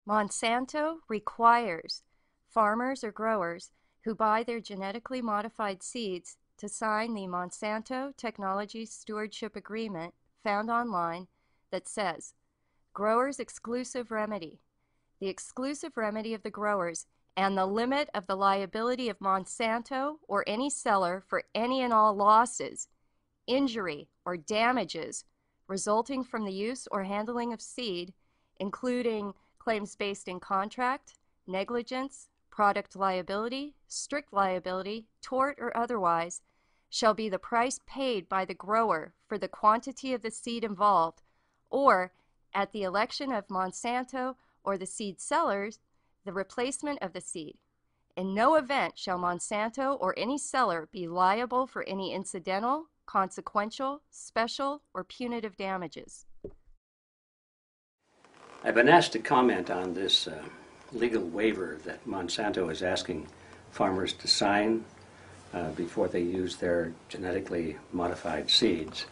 Monsanto requires farmers or growers who buy their genetically modified seeds to sign the Monsanto Technology Stewardship Agreement found online that says, Growers' exclusive remedy. The exclusive remedy of the growers and the limit of the liability of Monsanto or any seller for any and all losses, injury, or damages resulting from the use or handling of seed, including claims based in contract, negligence, product liability, strict liability, tort, or otherwise, shall be the price paid by the grower for the quantity of the seed involved, or, at the election of Monsanto or the seed sellers, the replacement of the seed. In no event shall Monsanto or any seller be liable for any incidental, consequential, special, or punitive damages. I've been asked to comment on this legal waiver that Monsanto is asking farmers to sign before they use their genetically modified seeds.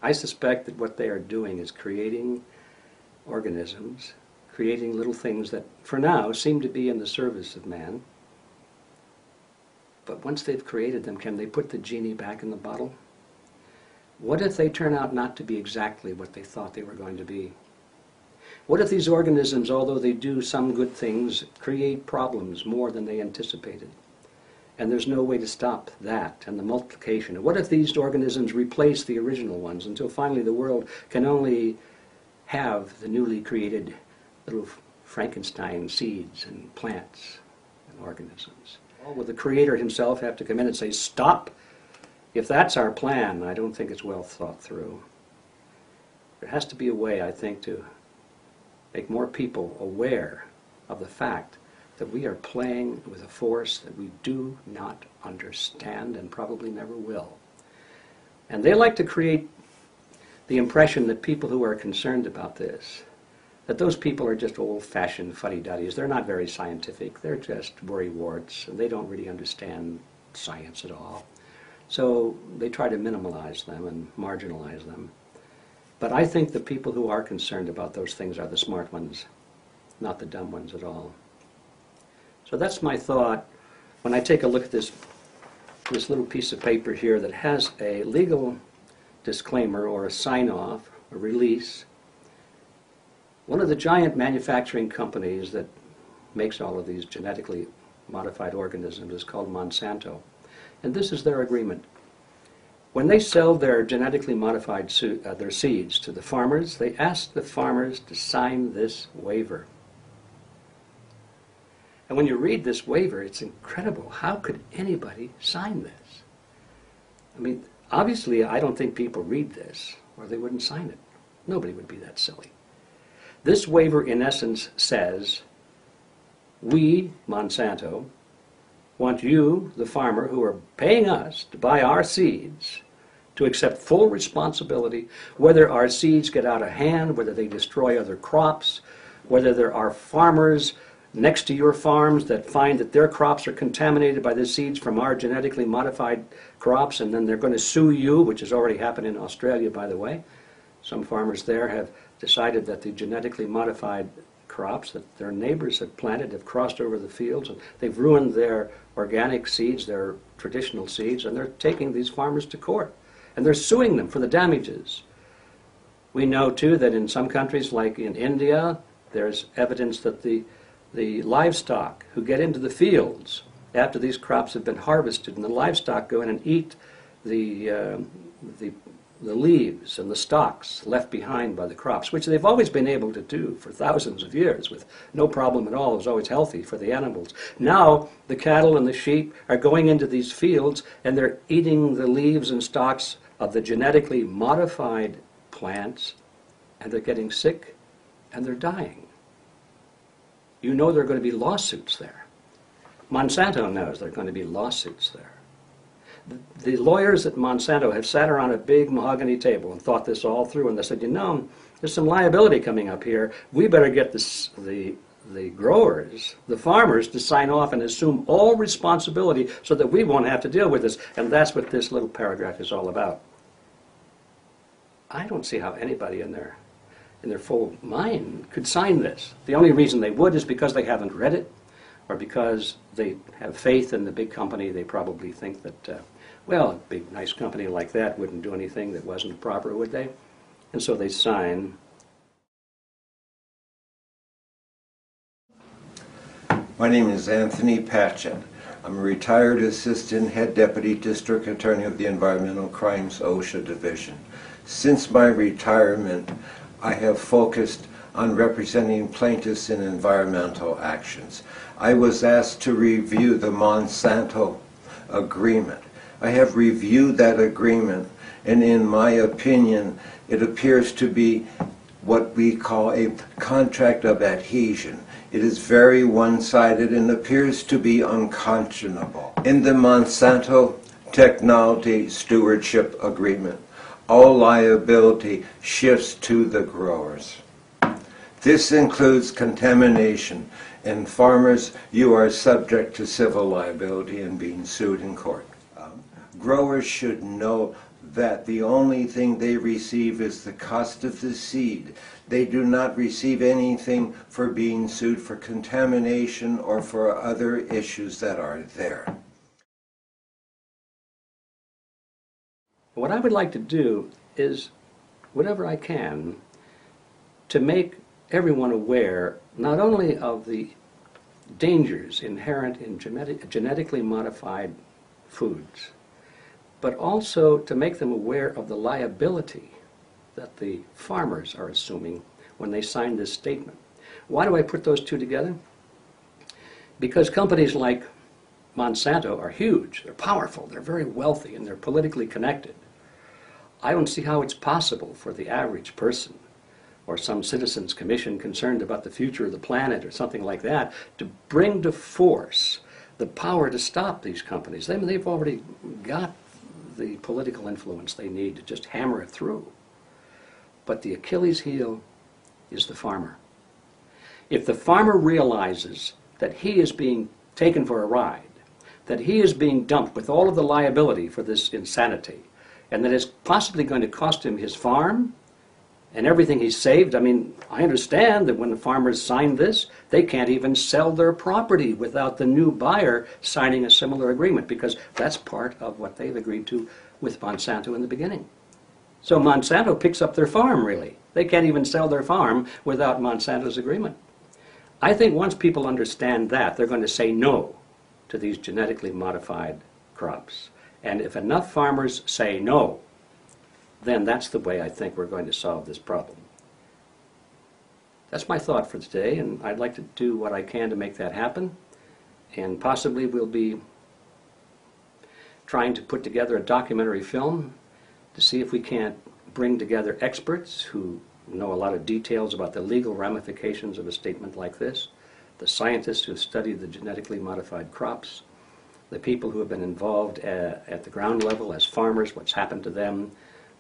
I suspect that what they are doing is creating organisms, creating little things that for now seem to be in the service of man. But once they've created them, can they put the genie back in the bottle? What if they turn out not to be exactly what they thought they were going to be? What if these organisms, although they do some good things, create problems more than they anticipated? And there's no way to stop that and the multiplication. And what if these organisms replace the original ones until finally the world can only have the newly created little Frankenstein seeds and plants and organisms? Will the Creator himself have to come in and say, stop? If that's our plan, I don't think it's well thought through. There has to be a way, I think, to make more people aware of the fact that we are playing with a force that we do not understand and probably never will. And they like to create the impression that people who are concerned about this, that those people are just old-fashioned fuddy-duddies. They're not very scientific. They're just worrywarts, and they don't really understand science at all. So they try to minimalize them and marginalize them. But I think the people who are concerned about those things are the smart ones, not the dumb ones at all. So that's my thought when I take a look at this little piece of paper here that has a legal disclaimer or a sign-off, a release. One of the giant manufacturing companies that makes all of these genetically modified organisms is called Monsanto. And this is their agreement. When they sell their genetically modified their seeds to the farmers, they ask the farmers to sign this waiver. And when you read this waiver, it's incredible. How could anybody sign this? I mean, obviously, I don't think people read this, or they wouldn't sign it. Nobody would be that silly. This waiver, in essence, says, we, Monsanto, want you, the farmer, who are paying us to buy our seeds, to accept full responsibility, whether our seeds get out of hand, whether they destroy other crops, whether there are farmers next to your farms that find that their crops are contaminated by the seeds from our genetically modified crops, and then they're going to sue you, which has already happened in Australia, by the way. Some farmers there have decided that the genetically modified crops that their neighbors have planted have crossed over the fields, and they've ruined their organic seeds, their traditional seeds, and they're taking these farmers to court. And they're suing them for the damages. We know, too, that in some countries, like in India, there's evidence that the livestock who get into the fields after these crops have been harvested, and the livestock go in and eat the leaves and the stalks left behind by the crops, which they've always been able to do for thousands of years with no problem at all. It was always healthy for the animals. Now the cattle and the sheep are going into these fields and they're eating the leaves and stalks of the genetically modified plants, and they're getting sick and they're dying. You know there are going to be lawsuits there. Monsanto knows there are going to be lawsuits there. The lawyers at Monsanto have sat around a big mahogany table and thought this all through, and they said, you know, there's some liability coming up here. We better get the the growers, the farmers, to sign off and assume all responsibility so that we won't have to deal with this. And that's what this little paragraph is all about. I don't see how anybody in their full mind could sign this. The only reason they would is because they haven't read it, or because they have faith in the big company. They probably think that, well, a big, nice company like that wouldn't do anything that wasn't proper, would they? And so they sign. My name is Anthony Patchett. I'm a retired Assistant Head Deputy District Attorney of the Environmental Crimes OSHA Division. Since my retirement, I have focused on representing plaintiffs in environmental actions. I was asked to review the Monsanto agreement. I have reviewed that agreement, and in my opinion, it appears to be what we call a contract of adhesion. It is very one-sided and appears to be unconscionable. In the Monsanto Technology Stewardship Agreement, all liability shifts to the growers. This includes contamination, and farmers, you are subject to civil liability and being sued in court. Growers should know that the only thing they receive is the cost of the seed. They do not receive anything for being sued for contamination or for other issues that are there. What I would like to do is, whatever I can, to make everyone aware not only of the dangers inherent in genetically modified foods, but also to make them aware of the liability that the farmers are assuming when they sign this statement. Why do I put those two together? Because companies like Monsanto are huge, they're powerful, they're very wealthy, and they're politically connected. I don't see how it's possible for the average person or some citizens commission concerned about the future of the planet or something like that to bring to force the power to stop these companies. They've already got the political influence they need to just hammer it through. But the Achilles heel is the farmer. If the farmer realizes that he is being taken for a ride, that he is being dumped with all of the liability for this insanity, and that it's possibly going to cost him his farm and everything he's saved. I mean, I understand that when the farmers sign this, they can't even sell their property without the new buyer signing a similar agreement, because that's part of what they've agreed to with Monsanto in the beginning. So Monsanto picks up their farm, really. They can't even sell their farm without Monsanto's agreement. I think once people understand that, they're going to say no to these genetically modified crops. And if enough farmers say no, then that's the way I think we're going to solve this problem. That's my thought for today, and I'd like to do what I can to make that happen. And possibly we'll be trying to put together a documentary film to see if we can't bring together experts who know a lot of details about the legal ramifications of a statement like this, the scientists who have studied the genetically modified crops, the people who have been involved at the ground level as farmers, what's happened to them,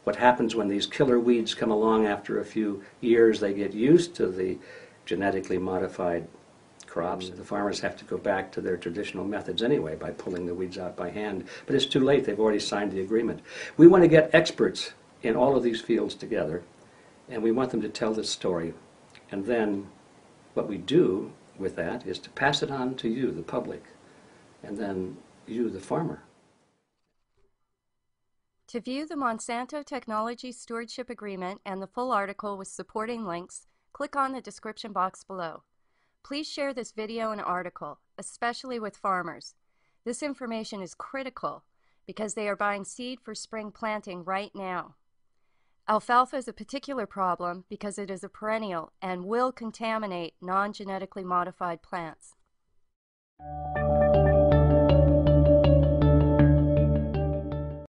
what happens when these killer weeds come along after a few years. They get used to the genetically modified crops. The farmers have to go back to their traditional methods anyway by pulling the weeds out by hand. But it's too late. They've already signed the agreement. We want to get experts in all of these fields together, and we want them to tell this story. And then what we do with that is to pass it on to you, the public, and then you, the farmer. To view the Monsanto Technology Stewardship Agreement and the full article with supporting links, click on the description box below. Please share this video and article, especially with farmers. This information is critical because they are buying seed for spring planting right now. Alfalfa is a particular problem because it is a perennial and will contaminate non-genetically modified plants.